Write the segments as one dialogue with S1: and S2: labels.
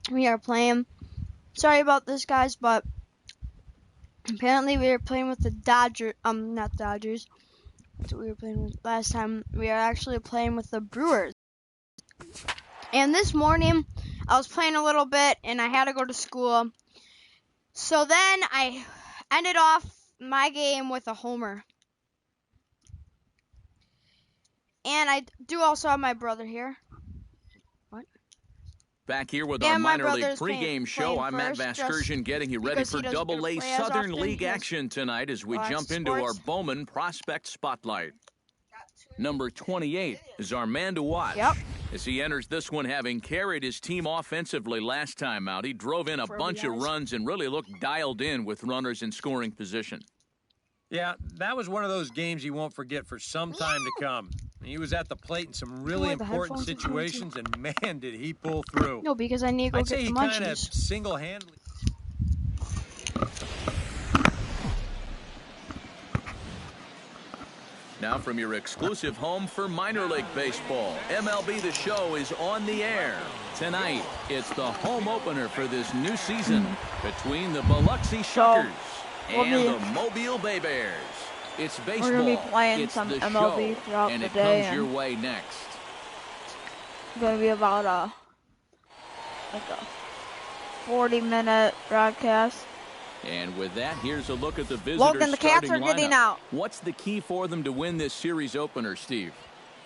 S1: we are playing. Sorry about this, guys, but apparently we are playing with the Dodgers. Not Dodgers. That's what we were playing with last time. We are actually playing with the Brewers. And this morning, I was playing a little bit, and I had to go to school. So then I ended off my game with a homer. And I do also have my brother here. What?
S2: Back here with our minor league pregame show, I'm Matt
S1: first,
S2: Vasgersian getting you ready for Double-A Southern League action tonight as we jump into our Bowman Prospect Spotlight. Number 28 is Armando Watch.
S1: Yep.
S2: As he enters this one, having carried his team offensively last time out, he drove in a bunch of runs and really looked dialed in with runners in scoring position.
S3: Yeah, that was one of those games you won't forget for some time to come. He was at the plate in some really important situations, and man, did he pull through.
S1: No, because I need to go get the munchies.
S3: I'd say he kind of single-handedly.
S2: Now from your exclusive home for minor league baseball, MLB The Show is on the air. Tonight, it's the home opener for this new season between the Biloxi Shuckers and the Mobile Bay Bears. It's baseball,
S4: we're going to be playing
S2: it's
S4: some
S2: the
S4: MLB
S2: show,
S4: throughout
S2: and
S4: the
S2: it
S4: day.
S2: comes your way next.
S4: It's going to be about like a 40-minute broadcast.
S2: And with that, here's a look at the visitors'
S4: Logan, the Cats are
S2: starting
S4: getting
S2: lineup.
S4: out.
S2: What's the key for them to win this series opener, Steve?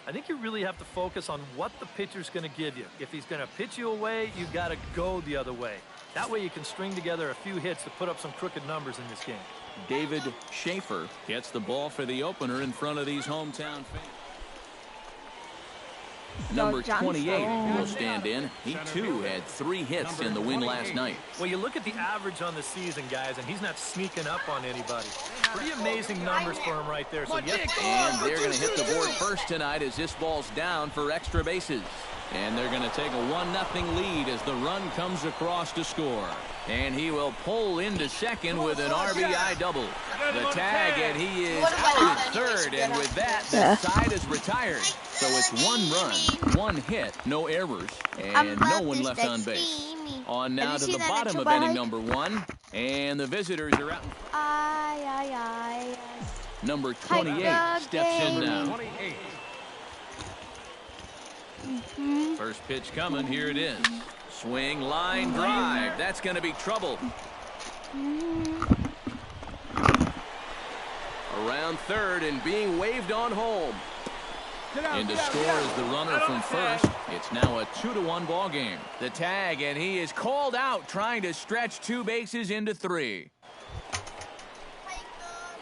S5: I think you really have to focus on what the pitcher's going to give you. If he's going to pitch you away, you got to go the other way. That way you can string together a few hits to put up some crooked numbers in this game.
S2: David Schaefer gets the ball for the opener in front of these hometown fans. Number 28 will stand in. He, too, had 3 hits in the win last night.
S5: Well, you look at the average on the season, guys, and he's not sneaking up on anybody. Pretty amazing numbers for him right there. So yes.
S2: And they're going to hit the board first tonight as this ball's down for extra bases. And they're going to take a 1-0 lead as the run comes across to score. And he will pull into second with an RBI double. The tag, and he is out at third. And with that, the side is retired. So it's 1 run, 1 hit, no errors, and no one left on base. On now to the bottom of inning number 1. And the visitors are out. Number 28 steps in now. First pitch coming, here it is. Swing, line, drive. That's going to be trouble. Around third and being waved on home. And to score is the runner from first. It's now a 2-1 ball game. The tag, and he is called out trying to stretch 2 bases into 3.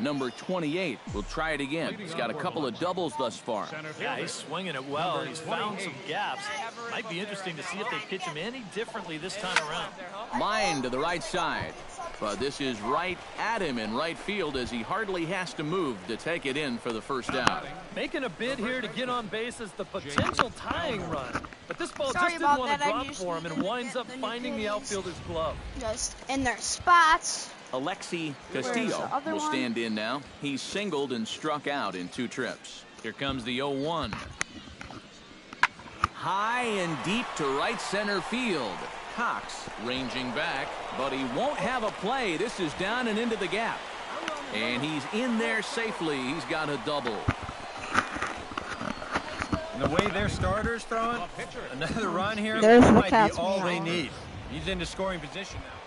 S2: Number 28 will try it again. He's got a couple of doubles thus far.
S5: Yeah, he's swinging it well. He's found some gaps. Might be interesting to see if they pitch him any differently this time around.
S2: Line to the right side. But this is right at him in right field as he hardly has to move to take it in for the first out.
S5: Making a bid here to get on base is the potential tying run. But this ball just didn't want to drop for him and winds up finding the outfielder's glove.
S1: Just in their spots.
S2: Alexi Castillo will stand in now. He's singled and struck out in 2 trips. Here comes the 0-1. High and deep to right center field. Cox ranging back, but he won't have a play. This is down and into the gap. And he's in there safely. He's got a double.
S3: And the way their starter's throwing, another run here might be all they need. He's into scoring position now.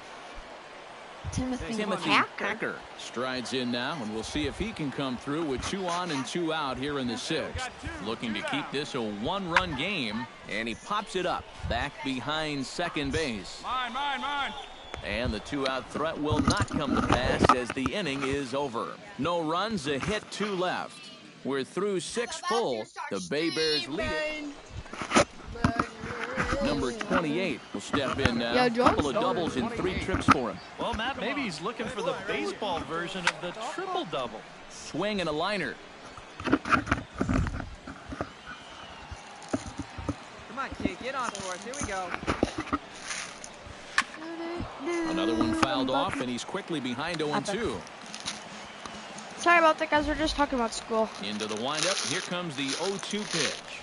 S1: Timothy
S2: Hacker strides in now, and we'll see if he can come through with 2 on and 2 out here in the 6th. Looking to keep this a 1-run game, and he pops it up back behind second base.
S6: Mine.
S2: And the 2-out threat will not come to pass as the inning is over. No runs, a hit, 2 left. We're through 6 full. The Bay Bears lead it. Number 28 will step in now. A couple of doubles in 3 trips for him.
S5: Well, Matt, maybe he's looking for the baseball version of the triple-double.
S2: Swing and a liner.
S7: Come on, kid, get on for us. Here we go.
S2: Another one fouled off, and he's quickly behind 0-2.
S1: Sorry about that, guys. We're just talking about school.
S2: Into the windup. Here comes the 0-2 pitch.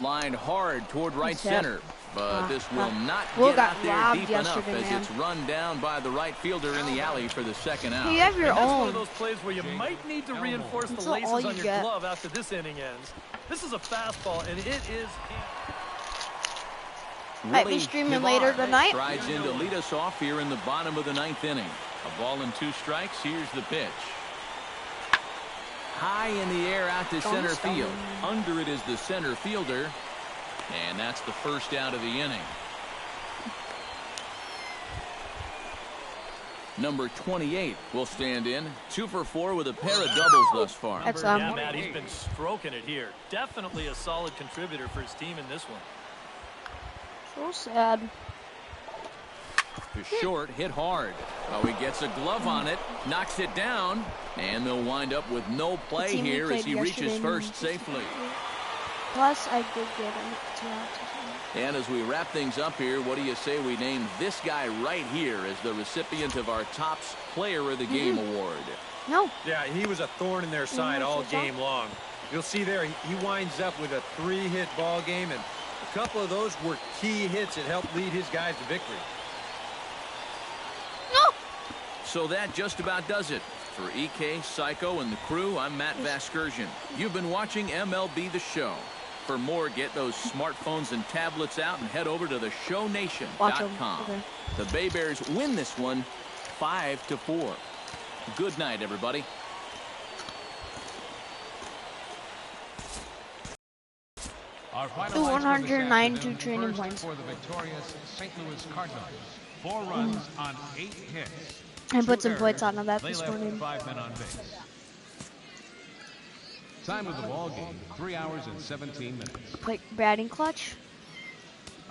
S2: Lined hard toward right center. But this will not
S1: Will
S2: get
S1: got
S2: out there
S1: robbed
S2: deep enough
S1: yesterday,
S2: as
S1: man.
S2: it's run down by the right fielder in the alley for the second out.
S1: You have your
S5: And that's one
S1: own.
S5: of those plays where you might need to reinforce the
S1: That's not all
S5: laces
S1: you
S5: on your
S1: get.
S5: glove after this inning ends. This is a fastball, and it is...
S1: Might be
S2: Willie
S1: streaming
S2: Navar
S1: later tonight.
S2: Strides in to lead us off here in the bottom of the ninth inning. A ball and 2 strikes. Here's the pitch. High in the air out to center field. Under it is the center fielder. And that's the first out of the inning. Number 28 will stand in. 2 for 4 with a pair of doubles thus far.
S1: That's
S5: Yeah, Matt, he's been stroking it here. Definitely a solid contributor for his team in this one.
S1: So sad.
S2: To short, hit hard. Oh, he gets a glove on it, knocks it down, and they'll wind up with no play
S1: team we
S2: here as
S1: played
S2: he reaches
S1: yesterday
S2: first safely.
S1: Plus, I did get a 2 outs.
S2: And as we wrap things up here, what do you say we name this guy right here as the recipient of our Topps Player of the Game award?
S1: No.
S3: Yeah, he was a thorn in their side all game long. You'll see there, he winds up with a 3-hit ball game, and a couple of those were key hits that helped lead his guys to victory.
S1: No.
S2: So that just about does it. For EK, Psycho, and the crew, I'm Matt Vasgersian. You've been watching MLB The Show. For more, get those smartphones and tablets out and head over to theshownation.com.
S1: Okay.
S2: The Bay Bears win this one 5-4. Good night, everybody.
S6: Our final
S1: Ooh,
S6: lines for this
S1: 192
S6: afternoon.
S1: training
S6: First
S1: points.
S6: for the victorious St. Louis Cardinals. 4 runs on 8 hits.
S1: I put
S6: 2
S1: some points
S6: errors.
S1: on that
S6: They
S1: this
S6: left
S1: morning.
S6: 5 men on base. Time of the ball game, 3 hours and 17 minutes.
S1: Quick batting clutch.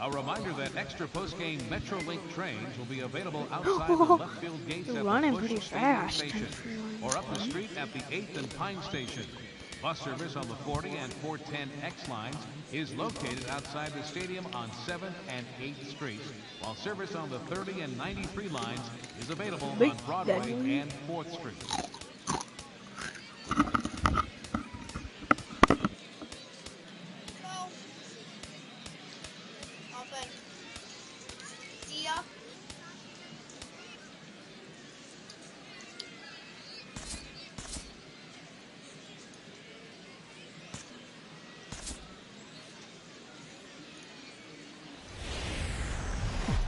S6: A reminder that extra post-game Metrolink trains will be available outside the left field gates
S1: You're
S6: at
S1: running
S6: the Busch
S1: pretty
S6: Stadium
S1: fast.
S6: Station, or up the street at the 8th and Pine Station. Bus service on the 40 and 410X lines is located outside the stadium on 7th and 8th Streets, while service on the 30 and 93 lines is available on Broadway and 4th Street.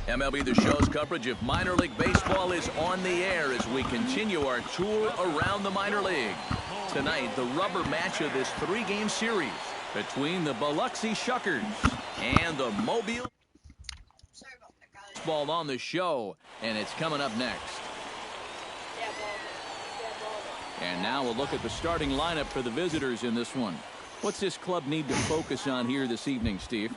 S2: MLB The Show's coverage of minor league baseball is on the air as we continue our tour around the minor league. Tonight, the rubber match of this 3-game series between the Biloxi Shuckers and the Mobile Ball on the show, and it's coming up next. And now we'll look at the starting lineup for the visitors in this one. What's this club need to focus on here this evening, Steve?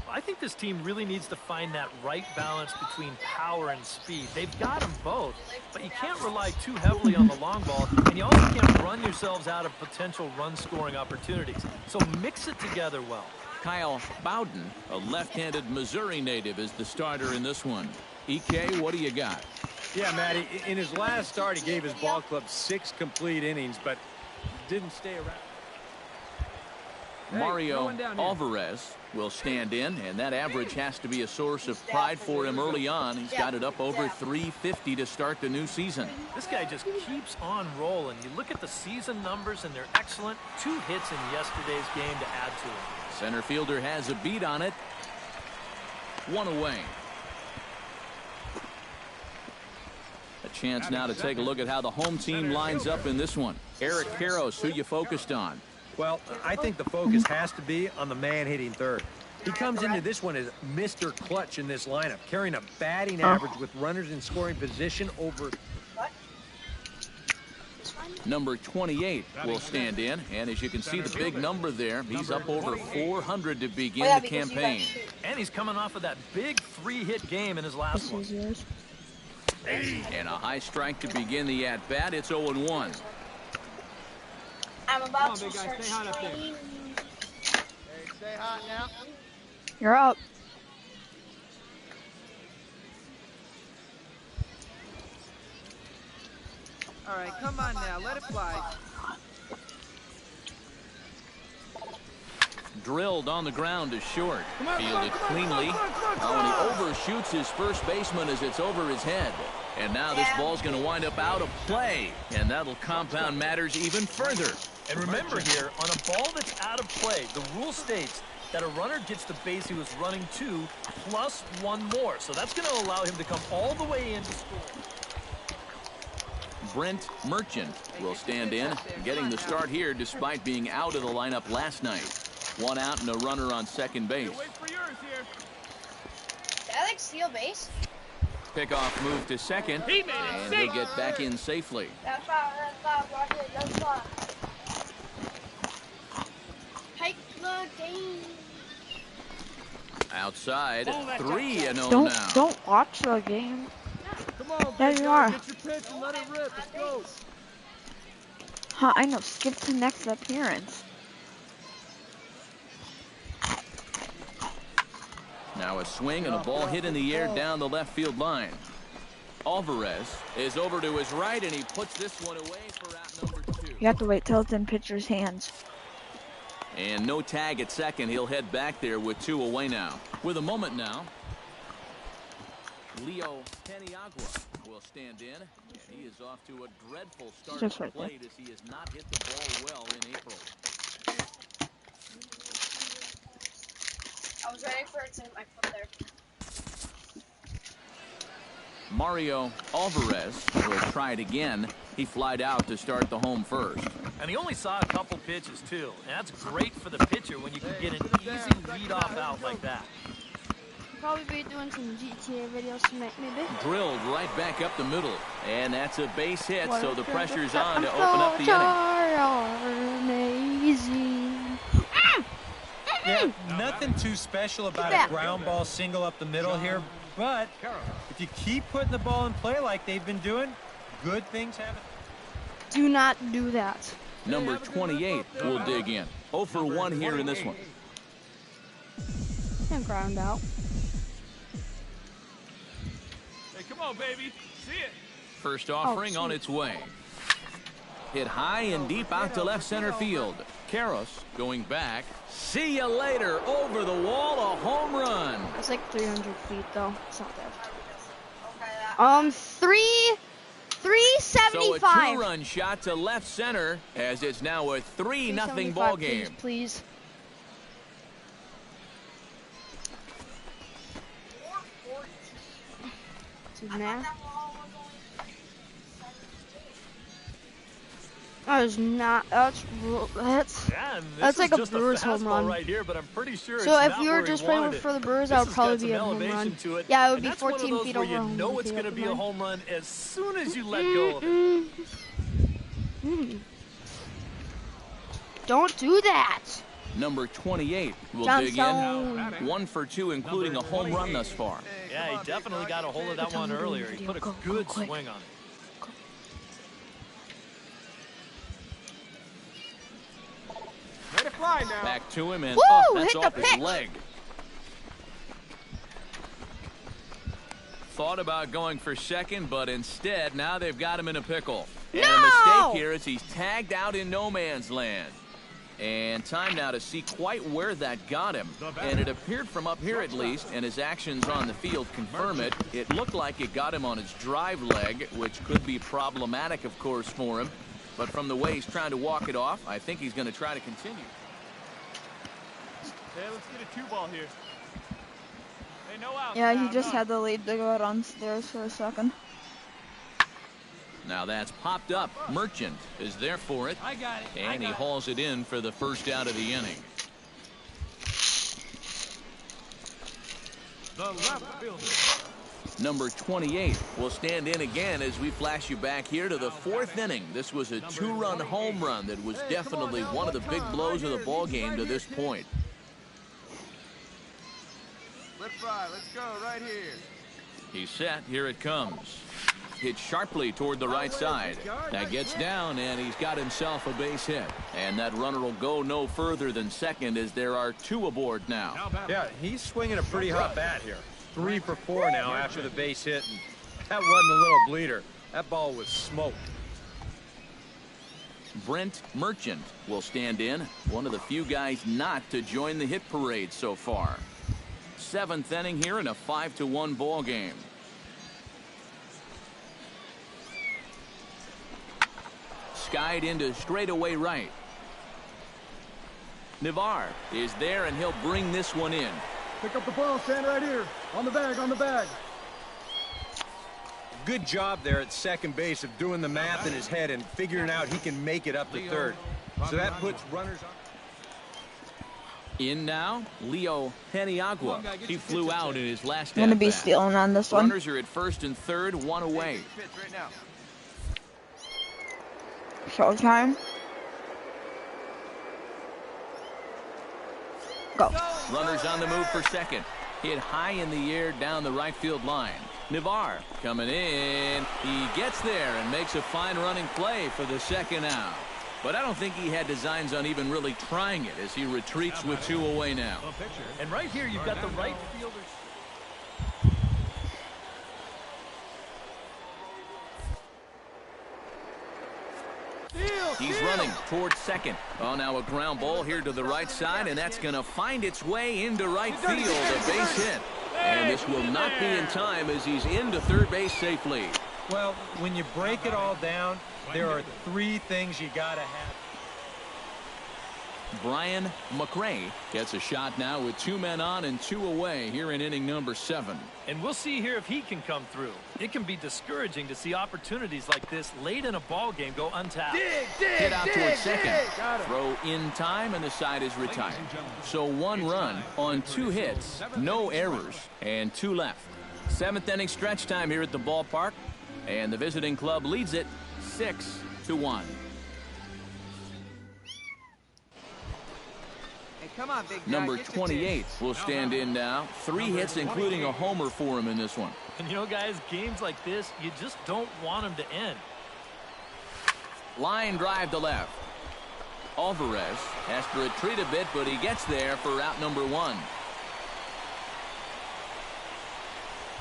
S5: I think this team really needs to find that right balance between power and speed. They've got them both, but you can't rely too heavily on the long ball, and you also can't run yourselves out of potential run-scoring opportunities. So mix it together well.
S2: Kyle Bowden, a left-handed Missouri native, is the starter in this one. EK, what do you got?
S3: Yeah, Matty, in his last start, he gave his ball club 6 complete innings, but didn't stay around.
S2: Mario Alvarez will stand in, and that average has to be a source of pride for him early on. He's got it up over 350 to start the new season.
S5: This guy just keeps on rolling. You look at the season numbers, and they're excellent. 2 hits in yesterday's game to add to it.
S2: Center fielder has a beat on it. 1 away. A chance now to take a look at how the home team lines up in this one. Eric Karros, who you focused on?
S3: Well, I think the focus has to be on the man hitting third. He comes into this one as Mr. Clutch in this lineup, carrying a batting average with runners in scoring position over.
S2: Number 28 will stand in, and as you can see the big number there, he's up over 400 to begin the campaign.
S5: And he's coming off of that big 3-hit game in his last one.
S2: And a high strike to begin the at-bat. It's 0-1.
S7: I'm about to start streaming. Stay hot now.
S1: You're up.
S7: All right, come on now, let it fly.
S2: Drilled on the ground to short. Fielded cleanly. Oh, and he overshoots his first baseman as it's over his head. And now this ball's going to wind up out of play, and that'll compound matters even further.
S5: And remember here, on a ball that's out of play, the rule states that a runner gets the base he was running to plus one more. So that's going to allow him to come all the way in to score.
S2: Brent Merchant will stand in, getting the start here despite being out of the lineup last night. One out and a runner on second base.
S7: Wait for yours here.
S1: Did I like steal base?
S2: Pickoff move to second,
S7: He made it
S2: and
S7: safe.
S2: he'll get back in safely.
S1: That's fine. Take the game.
S2: Outside,
S7: Oh, that's
S2: 3-0 now.
S4: Don't watch the game.
S7: Come on,
S4: There
S7: big
S4: you
S7: guy.
S4: are.
S7: Get your pitch and let it rip. Let's go.
S4: Huh, I know. Skip to next appearance.
S2: Now a swing and a ball hit in the air down the left field line. Alvarez is over to his right, and he puts this one away for out number 2.
S4: You have to wait till it's in pitcher's hands.
S2: And no tag at second. He'll head back there with 2 away now. With a moment now, Leo Paniagua will stand in, and he is off to a dreadful start
S4: Just
S2: to
S4: right
S2: plate as he has not hit the ball well in April.
S1: I was ready for it to hit my foot there.
S2: Mario Alvarez will try it again. He flied out to start the home first.
S5: And he only saw a couple pitches, too. And that's great for the pitcher when you can get an easy leadoff out like that.
S1: Probably be doing some GTA videos tonight, maybe.
S2: Drilled right back up the middle. And that's a base hit, so the pressure's on to
S1: I'm
S2: open up the
S1: so
S2: inning.
S1: amazing.
S3: Yeah, nothing too special about a ground ball single up the middle here, but if you keep putting the ball in play like they've been doing, good things happen.
S1: Do not do that.
S2: Number 28 will dig in. 0 for 1 here in this one.
S1: And ground out.
S7: Hey, come on, baby. See it.
S2: First offering on its way. Hit high and deep out to left center field. Karros going back. See you later. Over the wall, a home run.
S1: It's like 300 feet, though. It's not that.
S2: So a
S1: 375.
S2: 2-run shot to left center as it's now a 3-0 ball game.
S1: Please. Nah. That is not. That's
S5: Yeah, and this
S1: That's
S5: is
S1: like a
S5: just
S1: Brewers home
S5: fastball
S1: run.
S5: right here, but I'm pretty sure
S1: So
S5: it's
S1: if
S5: not
S1: we were
S5: where he
S1: just playing
S5: wanted
S1: for the
S5: it.
S1: Brewers,
S5: This
S1: that would
S5: has
S1: probably
S5: got
S1: be a
S5: some
S1: home
S5: elevation
S1: run.
S5: to it,
S1: Yeah, it would
S5: and
S1: be
S5: that's one of
S1: 14
S5: those
S1: feet
S5: where
S1: over
S5: you
S1: home
S5: know
S1: run,
S5: it's
S1: feet
S5: going to
S1: over
S5: be a
S1: line.
S5: home run as soon as you let go of it.
S1: Don't do that.
S2: Number 28 will
S1: John
S2: dig
S1: Stone.
S2: in. 1 for 2, including a home run thus far.
S5: Yeah, he definitely got a hold of that one earlier. He put a good swing on it.
S7: Let it fly now.
S2: Back to him, and
S1: Woo,
S2: that's
S1: hit the
S2: off his
S1: pitch.
S2: leg. Thought about going for second, but instead, now they've got him in a pickle. And a
S1: No!
S2: mistake here as he's tagged out in no man's land. And time now to see quite where that got him. And it appeared from up here at least, and his actions on the field confirm it. It looked like it got him on his drive leg, which could be problematic, of course, for him. But from the way he's trying to walk it off, I think he's going to try to continue.
S7: Hey, let's get a 2-ball here. Hey, no outs.
S4: Yeah,
S7: now,
S4: he just
S7: no.
S4: had the lead to go downstairs for a second.
S2: Now that's popped up. Merchant is there for it.
S7: I got it.
S2: And he hauls it in for the first out of the inning.
S6: The left fielder.
S2: Number 28 will stand in again as we flash you back here to the 4th inning. This was a 2-run home run that was definitely one of the big blows of the ball game to this point.
S7: Let's fly. Let's go right here.
S2: He's set. Here it comes. Hit sharply toward the right side. That gets down, and he's got himself a base hit. And that runner will go no further than second as there are 2 aboard now.
S3: Yeah, he's swinging a pretty hot bat here. 3 for 4 now after the base hit, and that wasn't a little bleeder. That ball was smoked.
S2: Brent Merchant will stand in, one of the few guys not to join the hit parade so far. Seventh inning here in a 5-1 ball game. Skied into straightaway right. Navar is there, and he'll bring this one in.
S8: Pick up the ball, stand right here. On the bag, on the bag.
S3: Good job there at second base of doing the math in his head and figuring out he can make it up to third. So that puts runners on.
S2: In now, Leo Peniagua. He flew out in his last
S4: I'm gonna be
S2: at-bat.
S4: stealing on this one.
S2: Runners are at first and third, one away.
S4: Showtime. Go.
S2: Runners on the move for second. Hit high in the air down the right field line. Navar coming in. He gets there and makes a fine running play for the second out. But I don't think he had designs on even really trying it as he retreats with two away now.
S5: And right here, you've got the right fielder.
S2: He's running towards second. Oh, now a ground ball here to the right side, and that's going to find its way into right field. A base hit. And this will not be in time as he's into third base safely.
S3: Well, when you break it all down, there are three things you got to have.
S2: Brian McRae gets a shot now with two men on and two away here in inning number 7.
S5: And we'll see here if he can come through. It can be discouraging to see opportunities like this late in a ball game go untapped.
S2: Hit out towards second. Throw in time, and the side is retired. So 1 run on 2 hits, no errors, and 2 left. 7th inning stretch time here at the ballpark, and the visiting club leads it 6-1.
S9: Come on, big guy.
S2: Number 28 will stand in now. 3 hits, including a homer for him in this one.
S5: And you know, guys, games like this, you just don't want them to end.
S2: Line drive to left. Alvarez has to retreat a bit, but he gets there for out number 1.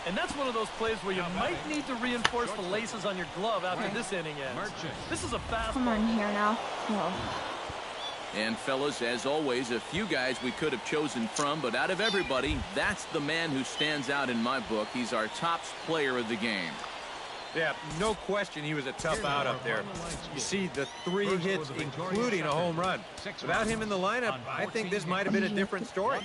S5: And that's one of those plays where you might need to reinforce the laces on your glove after this inning ends. This is a fastball.
S4: Come on here now. No.
S2: And fellas, as always, a few guys we could have chosen from, but out of everybody, that's the man who stands out in my book. He's our top player of the game.
S3: Yeah, no question he was a tough out up there. You see the 3 hits, including a home run. Without him in the lineup, I think this might have been a different story.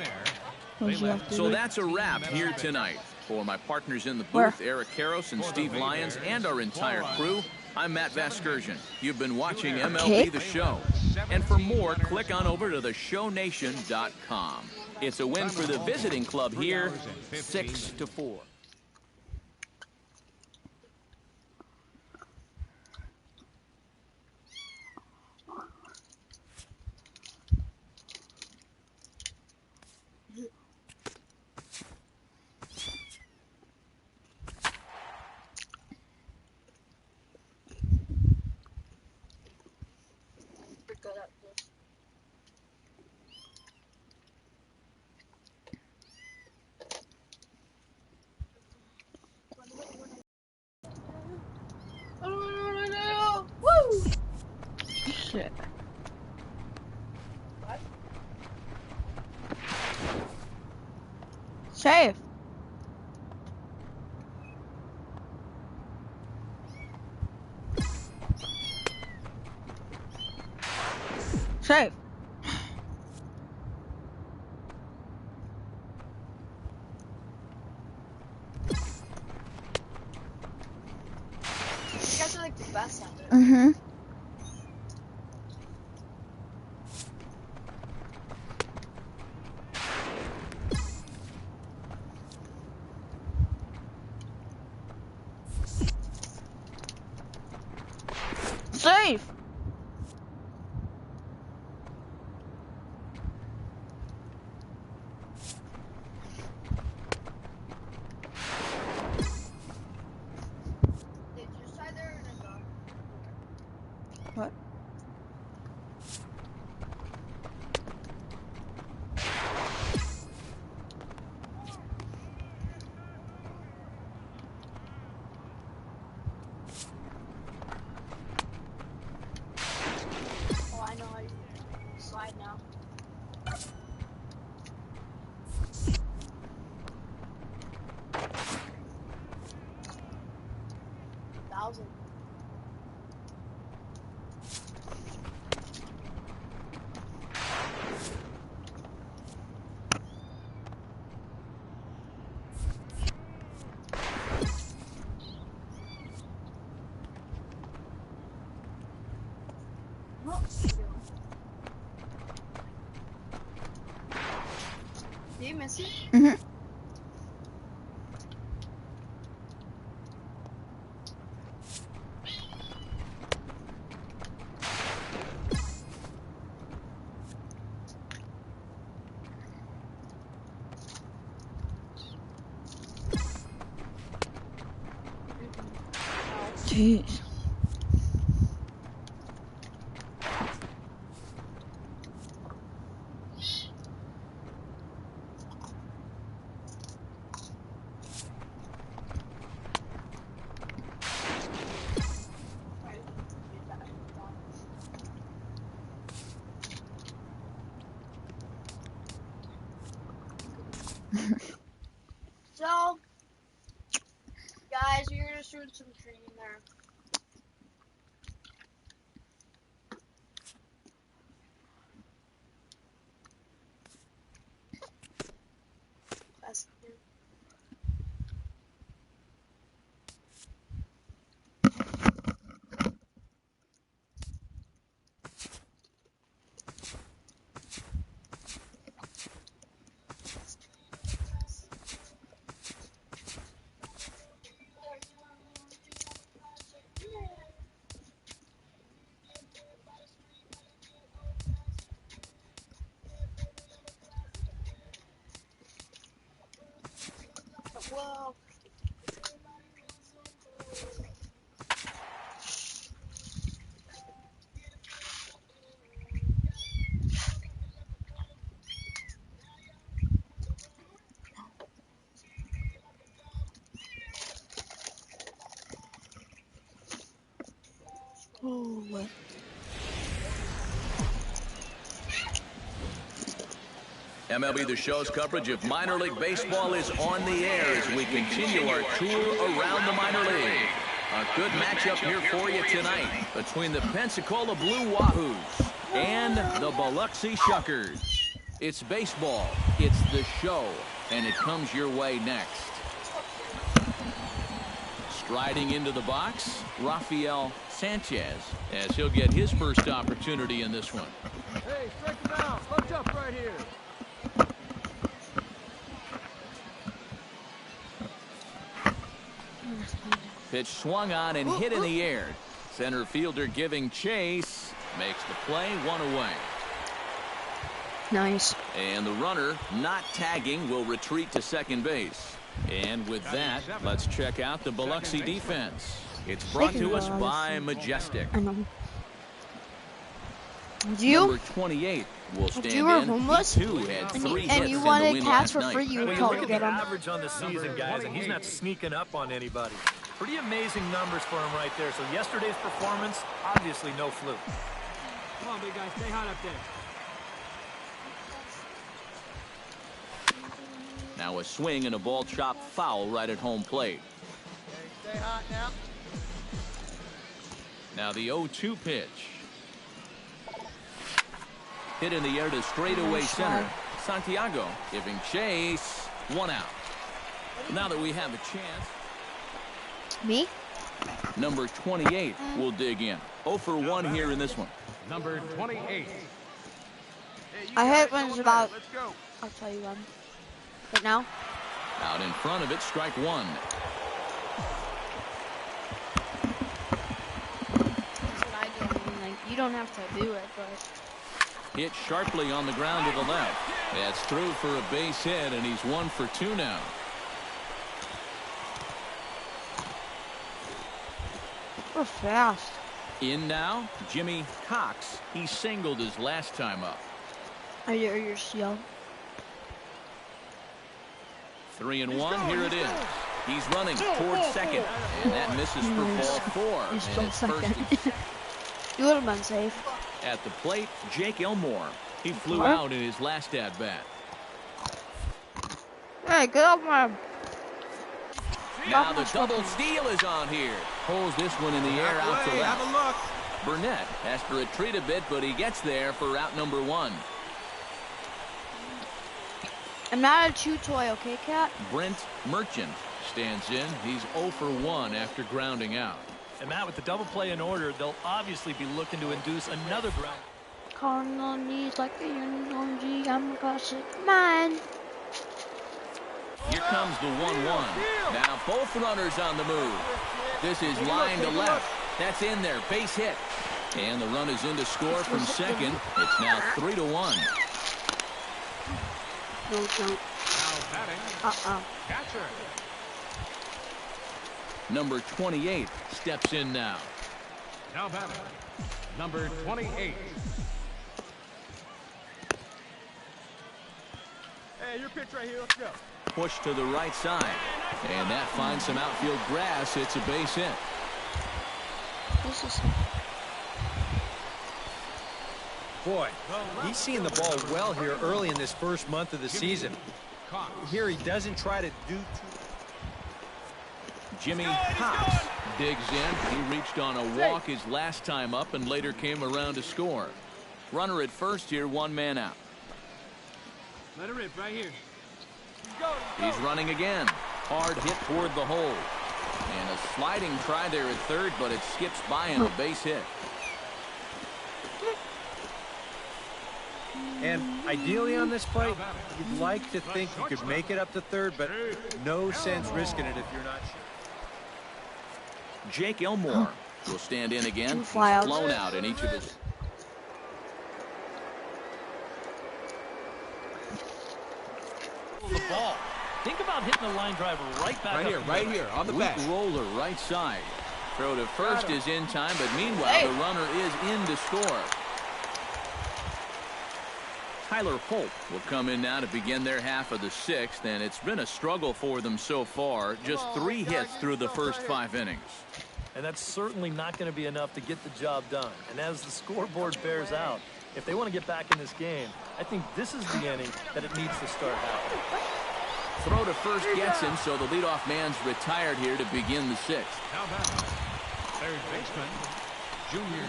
S2: So that's a wrap here tonight. For my partners in the booth, Eric Karros and Steve Lyons, and our entire crew, I'm Matt Vasgersian. You've been watching MLB The Show. And for more, click on over to theshownation.com. It's a win for the visiting club here, 6-4.
S4: Shit.
S1: Safe. Safe.
S10: You guys are like the best at it.
S4: Mm-hmm.
S1: Safe.
S10: Did you side there and a dog?
S4: What?
S10: 1,000. Do you miss it?
S4: Mhm. Jeez.
S10: So, guys, we're just doing some training there. That's it. Whoa.
S1: Oh,
S2: MLB The Show's coverage of minor league baseball is on the air as we continue our tour around the minor league. A good matchup here for you tonight between the Pensacola Blue Wahoos and the Biloxi Shuckers. It's baseball, it's the show, and it comes your way next. Striding into the box, Rafael Sanchez, as he'll get his first opportunity in this one.
S8: Hey, strike him out. Let's up right here.
S2: Pitch swung on and hit in the air. Center fielder giving chase. Makes the play, one away.
S1: nice.
S2: And the runner not tagging will retreat to second base. And with that, let's check out the Biloxi defense. It's brought to us by Majestic.
S1: I know. Do you?
S2: Number 28 will stand
S1: If you were
S2: in.
S1: homeless
S2: He too had three
S1: and
S2: hits
S1: you
S2: in
S1: wanted
S2: the win
S1: cats
S2: last
S1: for
S2: night.
S1: free, you would
S5: When you
S1: probably
S5: look at
S1: get
S5: the
S1: them.
S5: average on the season, guys, and he's not sneaking up on anybody. Pretty amazing numbers for him right there. So yesterday's performance, obviously no fluke.
S7: Come on, big guy. Stay hot up there.
S2: Now a swing and a ball chopped foul right at home plate.
S8: Stay hot now.
S2: Now the 0-2 pitch. Hit in the air to straightaway center. Santiago giving chase. One out. Now that we have a chance.
S1: Me?
S2: Number 28 will dig in. 0 for 1 here in this one.
S6: Number 28.
S1: I hate when it's about. I'll tell you when. But now?
S2: Out in front of it, strike one.
S1: That's what I do. I mean, like, you don't have to do it, but.
S2: Hit sharply on the ground to the left. That's through for a base hit, and he's 1 for 2 now.
S1: We're fast.
S2: In now, Jimmy Cox. He singled his last time up.
S1: Are you young?
S2: 3-1. Here it is. He's running towards second, and that misses for ball 4.
S1: He's
S2: And
S1: still
S2: it's first and
S1: second. You would have been safe.
S2: at the plate, Jake Elmore. He flew out in his last at bat.
S1: Hey, get off my.
S2: Now the double steal is on here. Pulls this one in the air out to left.
S8: Have a look.
S2: Burnett has to retreat a bit, but he gets there for route number 1.
S1: I'm not a chew toy, okay, Cat?
S2: Brent Merchant stands in. He's 0 for 1 after grounding out.
S5: And Matt, with the double play in order, they'll obviously be looking to induce another ground.
S1: Calling on knees like a unicorn G. I'm a classic man.
S2: Here comes the 1-1. Now both runners on the move. This is line to left. That's in there. Base hit. And the run is in to score from second. It's now 3-1.
S1: No, don't.
S6: Now batting, catcher.
S2: Number 28 steps in now.
S6: Now batting, number 28.
S8: Hey, your pitch right here. Let's go.
S2: Push to the right side. And that finds some outfield grass. It's a base hit.
S1: This is
S3: Boy, he's seeing the ball well here early in this first month of the season. Here he doesn't try to do too.
S2: Jimmy Cox digs in. He reached on a walk his last time up and later came around to score. Runner at first here, 1 man out.
S7: Let it rip right here.
S2: He's running again. Hard hit toward the hole. And a sliding try there at third, but it skips by him, a base hit.
S3: And ideally on this play, you'd like to think you could make it up to third, but no sense risking it if you're not sure.
S2: Jake Elmore will stand in again. He's
S1: Fly
S2: flown out in each of his.
S5: The ball. Think about hitting the line driver right back
S8: Right here, on the
S2: Weak
S8: bat.
S2: roller right side. Throw to first is in time, but meanwhile the runner is in to score. Tyler Holt will come in now to begin their half of the 6th, and it's been a struggle for them so far. Just 3 hits through the first 5 innings.
S5: And that's certainly not going to be enough to get the job done. And as the scoreboard bears out, if they want to get back in this game, I think this is the inning that it needs to start happening.
S2: Throw to first gets him, so the leadoff man's retired here to begin the 6th.
S6: Now batting, third baseman, Junior.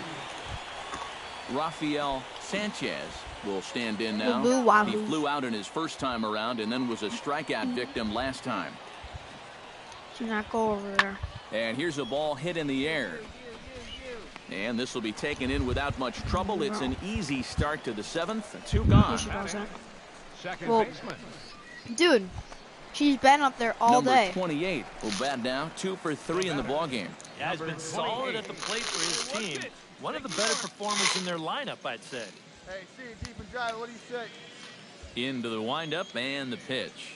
S2: Rafael Sanchez will stand in now. He flew out in his first time around and then was a strikeout victim last time.
S1: Do not go over there.
S2: And here's a ball hit in the air. And this will be taken in without much trouble. It's an easy start to the 7th. 2 gone.
S6: Second
S1: Well,
S6: baseman.
S1: dude, she's been up there all day.
S2: Number 28 will bat now. 2 for 3 in the ballgame.
S5: Yeah, he's been solid at the plate for his team. One of the better performers in their lineup, I'd say.
S8: Hey, see, deep and drive. What do you say?
S2: Into the windup and the pitch.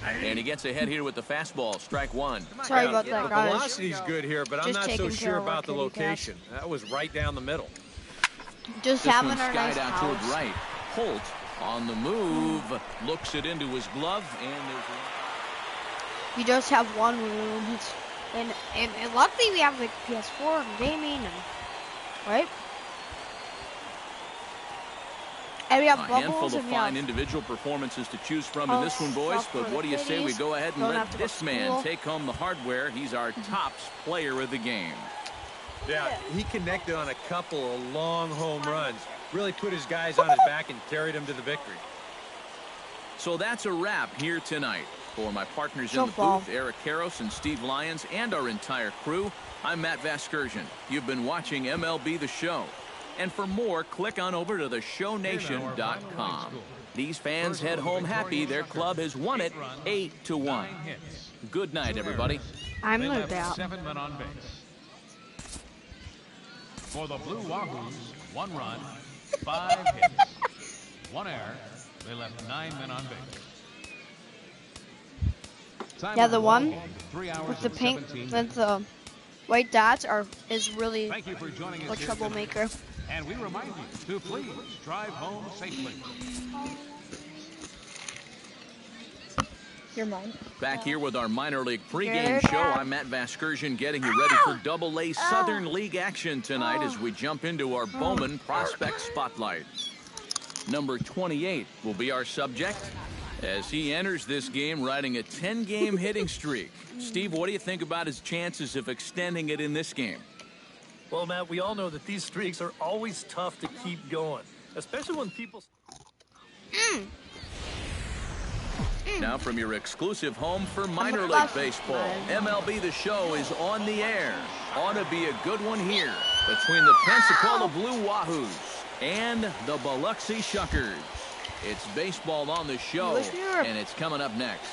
S2: And he gets ahead here with the fastball. Strike 1.
S1: Sorry about that,
S3: The
S1: guys.
S3: velocity's good here, but I'm
S1: Just
S3: not so
S1: taking care
S3: sure
S1: of our
S3: about the
S1: kitty cats.
S3: location. That was right down the middle.
S1: Just
S2: This
S1: having
S2: one's
S1: our
S2: skied
S1: nice
S2: out toward
S1: house.
S2: right. Holt on the move. Looks it into his glove. And there's
S1: We just have one room. And luckily we have like PS4 and gaming and right. And we have
S2: a handful
S1: bubbles
S2: of
S1: and we
S2: fine
S1: have
S2: individual performances to choose from in this one, boys.
S1: stuff for
S2: But
S1: the
S2: what do you say we
S1: kiddies.
S2: go ahead and
S1: Don't
S2: let
S1: have to go
S2: this
S1: to
S2: man
S1: school.
S2: take home the hardware? He's our tops player of the game.
S3: Yeah, he connected on a couple of long home runs. Really put his guys on his back and carried them to the victory.
S2: So that's a wrap here tonight. For my partners in
S1: So
S2: the
S1: far.
S2: booth, Eric Karros and Steve Lyons, and our entire crew, I'm Matt Vasgersian. You've been watching MLB The Show. And for more, click on over to theshownation.com. These fans head home happy. Their club has won it 8-1.
S6: 9 hits.
S2: Good night, everybody.
S1: I'm
S6: They
S1: no
S6: left
S1: doubt.
S6: 7 men on base. For the Blue Wahoos, 1 run, 5 hits, 1 error. They left 9 men on base. Time
S1: Yeah,
S6: of
S1: the
S6: ball
S1: one
S6: game, 3 hours
S1: with the
S6: and
S1: pink
S6: 17
S1: with the white dots is really
S6: Thank you for joining us
S1: a
S6: here
S1: troublemaker.
S6: tonight. And we remind you to please drive home safely.
S4: Your mom.
S2: Back here with our minor league pregame
S1: Good.
S2: show. I'm Matt Vasgersian getting you ready for Double-A Southern League action tonight as we jump into our Bowman Prospect Spotlight. Number 28 will be our subject. as he enters this game riding a 10-game hitting streak. Steve, what do you think about his chances of extending it in this game?
S5: Well, Matt, we all know that these streaks are always tough to keep going, especially when people...
S2: Now from your exclusive home for minor league baseball, MLB The Show is on the air. Ought to be a good one here between the Pensacola Blue Wahoos and the Biloxi Shuckers. It's baseball on the show, and it's coming up next.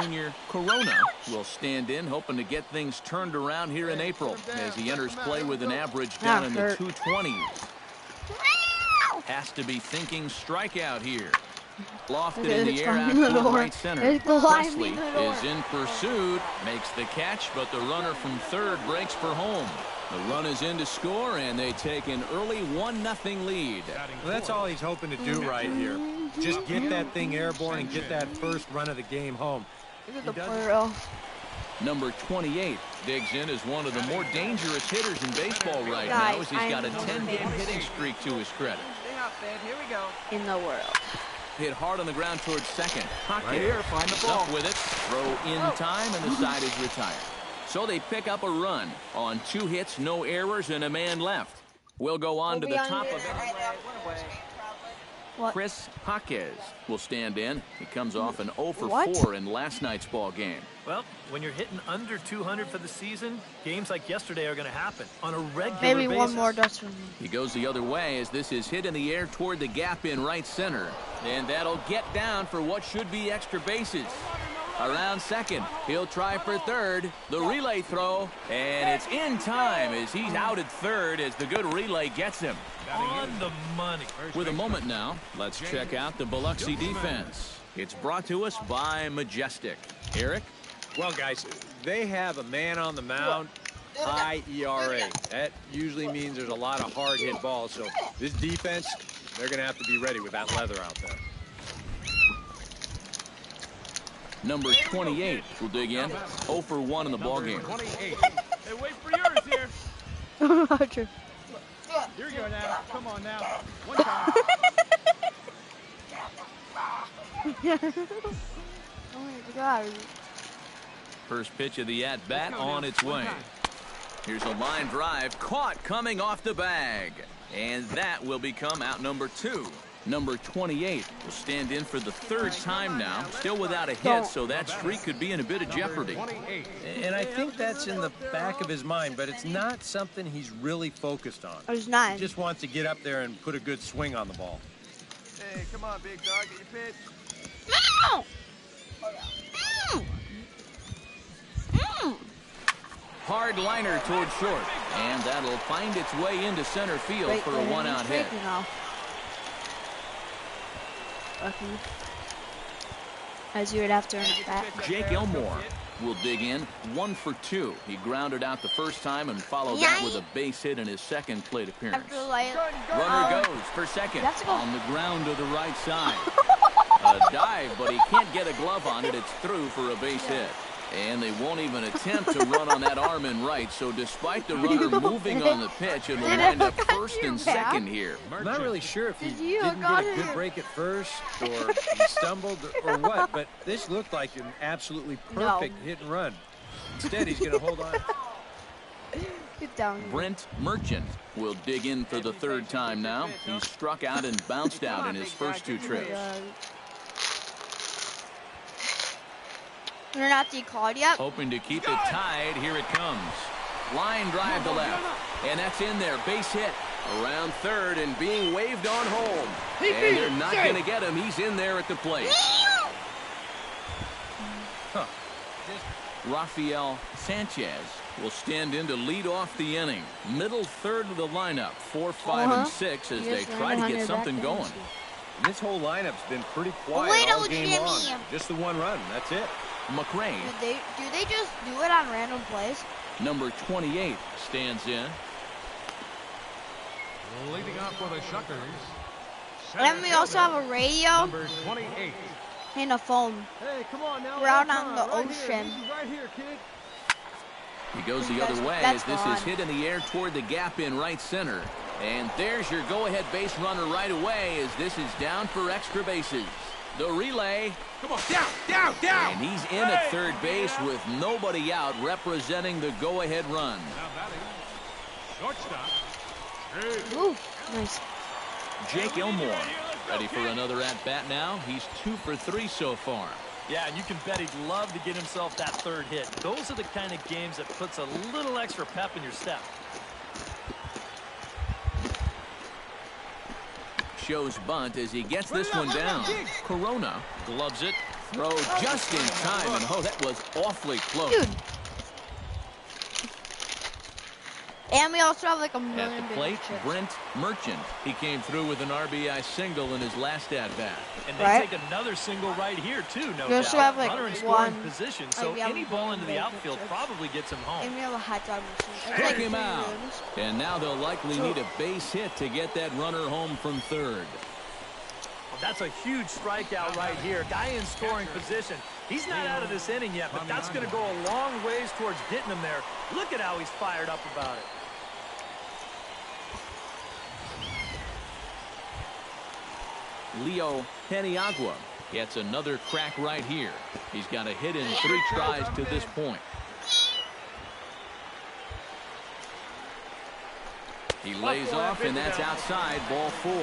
S2: Junior Corona will stand in, hoping to get things turned around here in April as he enters play with an average down in the 220s. Has to be thinking strikeout here. Lofted in the air out toward right center. Presley is in pursuit, makes the catch, but the runner from third breaks for home. The run is in to score, and they take an early 1-0 lead.
S3: Well, that's all he's hoping to do right here. Just get that thing airborne and get that first run of the game home.
S2: Number 28 digs in as one of the more dangerous hitters in baseball right now, as he's got a 10-game hitting streak to his credit.
S10: Here we go.
S4: In the world.
S2: Hit hard on the ground towards second. Pocket
S8: Right here, find the ball.
S2: up with it. Throw in time, and the side is retired. So they pick up a run on 2 hits, no errors, and a man left. We'll go on to the top of it. Chris Jaquez will stand in. He comes off an 0 for 4 in last night's ball game.
S5: Well, when you're hitting under 200 for the season, games like yesterday are going to happen on a regular
S1: Maybe
S5: basis.
S1: one more dust from me.
S2: He goes the other way as this is hit in the air toward the gap in right center. And that'll get down for what should be extra bases. Around second, he'll try for third. The relay throw, and it's in time as he's out at third as the good relay gets him.
S5: On the money.
S2: With a moment now, let's check out the Biloxi defense. It's brought to us by Majestic. Eric?
S3: Well, guys, they have a man on the mound, high ERA. That usually means there's a lot of hard hit balls. So this defense, they're going to have to be ready with that leather out there.
S2: Number 28 will dig in. 0 for 1 in the ballgame.
S8: Hey, wait for yours here.
S1: Roger.
S8: Here we go now. Come on now. One time.
S1: Oh my God.
S2: First pitch of the at-bat on its way. Here's a line drive caught coming off the bag. And that will become out number 2. Number 28 will stand in for the 3rd time now. Still without a hit, so that streak could be in a bit of jeopardy.
S3: And I think that's in the back of his mind, but it's not something he's really focused on.
S1: There's 9.
S3: He just wants to get up there and put a good swing on the ball.
S8: Hey, come on, big dog. Get your pitch.
S2: Hard liner towards short. And that'll find its way into center field for a 1-out hit.
S1: As you would have to earn it back.
S2: Jake Elmore will dig in. 1 for 2. He grounded out the first time and followed that with a base hit in his second plate appearance. Runner goes for second on the ground to the right side. A dive, but he can't get a glove on it. It's through for a base hit. And they won't even attempt to run on that arm in right. So despite the runner moving on the pitch, it'll wind up first and second here.
S3: I'm not really sure if he didn't get a good break at first or he stumbled or what, but this looked like an absolutely perfect hit and run. Instead, he's going to hold on.
S1: Get down.
S2: Brent Merchant will dig in for the 3rd time now. He's struck out and bounced out in his first 2 trips.
S1: They're not decalled yet.
S2: Hoping to keep it tied. Here it comes. Line drive to left. And that's in there. Base hit. Around third and being waved on home. And they're not going to get him. He's in there at the plate. Rafael Sanchez will stand in to lead off the inning. Middle third of the lineup. 4, 5, and 6 as they try to get something going.
S3: And this whole lineup's been pretty quiet all game long. Just the 1 run. That's it.
S2: McRae.
S1: Do they just do it on random plays?
S2: Number 28 stands in.
S6: Leading off for the Shuckers.
S1: And we also have a radio
S6: Number 28.
S1: and a phone.
S8: Hey, come on now.
S1: We're out
S8: one
S1: on
S8: time.
S1: the
S8: Right
S1: ocean.
S8: Here. Right here, kid.
S2: He goes the other way as this is hit in the air toward the gap in right center. And there's your go-ahead base runner right away as this is down for extra bases. The relay.
S8: Come on, down.
S2: And he's in at third base with nobody out, representing the go-ahead run.
S6: Now batting, shortstop.
S1: Ooh, nice.
S2: Jake Elmore ready for another at-bat now. He's 2 for 3 so far.
S5: Yeah, and you can bet he'd love to get himself that third hit. Those are the kind of games that puts a little extra pep in your step.
S2: Shows bunt as he gets this one down. Corona gloves it. Throw just in time, and oh, that was awfully close.
S1: Dude. And we also have like a million
S2: At the plate, Brent Merchant. He came through with an RBI single in his last at-bat.
S5: And they take another single right here, too, no doubt.
S1: also have like
S5: runner in scoring
S1: one
S5: position, so any ball into the outfield probably gets him home.
S1: And we have a hot dog machine.
S2: Struck him out. And now they'll likely need a base hit to get that runner home from third.
S5: Well, that's a huge strikeout right here. Guy in scoring position. He's not out of this inning yet, but that's going to go a long ways towards getting him there. Look at how he's fired up about it.
S2: Leo Peniagua gets another crack right here. He's got a hit in 3 tries to this point. He lays off, and that's outside, ball 4.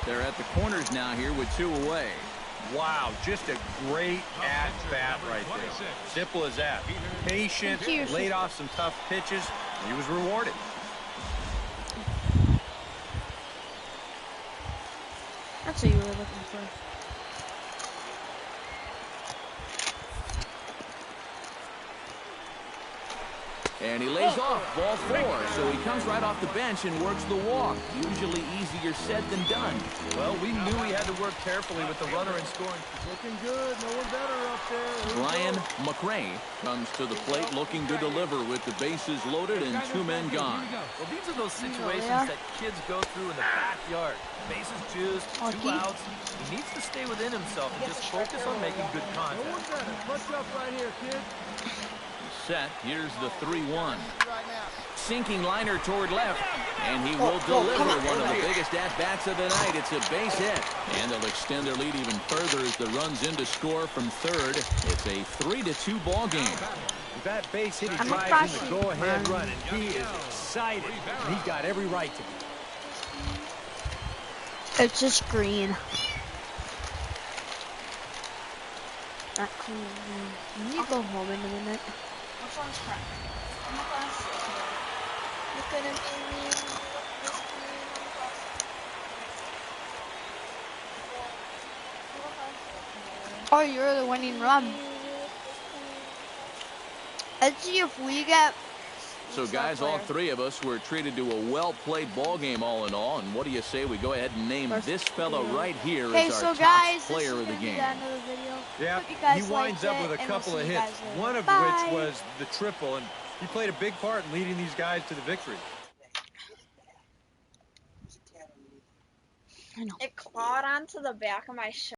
S2: They're at the corners now here with 2 away.
S3: Wow, just a great at-bat right there. Simple as that. Patient, laid off some tough pitches, and he was rewarded.
S1: That's what you were looking for.
S2: And he lays off, ball 4. So he comes right off the bench and works the walk. Usually easier said than done.
S5: Well, we knew he had to work carefully with the runner in scoring.
S7: Looking good. No one better up there.
S2: Brian McRae comes to the plate looking to deliver with the bases loaded and 2 men gone.
S5: Well, these are those situations that kids go through in the backyard. Bases juiced, 2 outs. He needs to stay within himself and just focus on making good contact.
S7: No one better. Punch up right here, kid.
S2: Set. Here's the 3-1. Sinking liner toward left, and he will deliver one of the biggest at-bats of the night. It's a base hit, and they'll extend their lead even further as the run's in to score from third. It's a 3-2 ball game.
S3: That base hit, he drives in the go-ahead run, and he is excited. And he's got every right to be.
S1: It's just green. Not clean. You need to go home in a minute.
S10: Which one's crap? I'm not gonna sit here. Look at him in me.
S1: Oh, you're the winning run. Let's see if we get...
S2: So, guys, all 3 of us were treated to a well-played ball game all in all. And what do you say we go ahead and name this fellow right here as our top player of the game?
S3: Yeah, he winds up with a couple of hits, one of which was the triple, and he played a big part in leading these guys to the victory.
S10: It clawed onto the back of my shirt.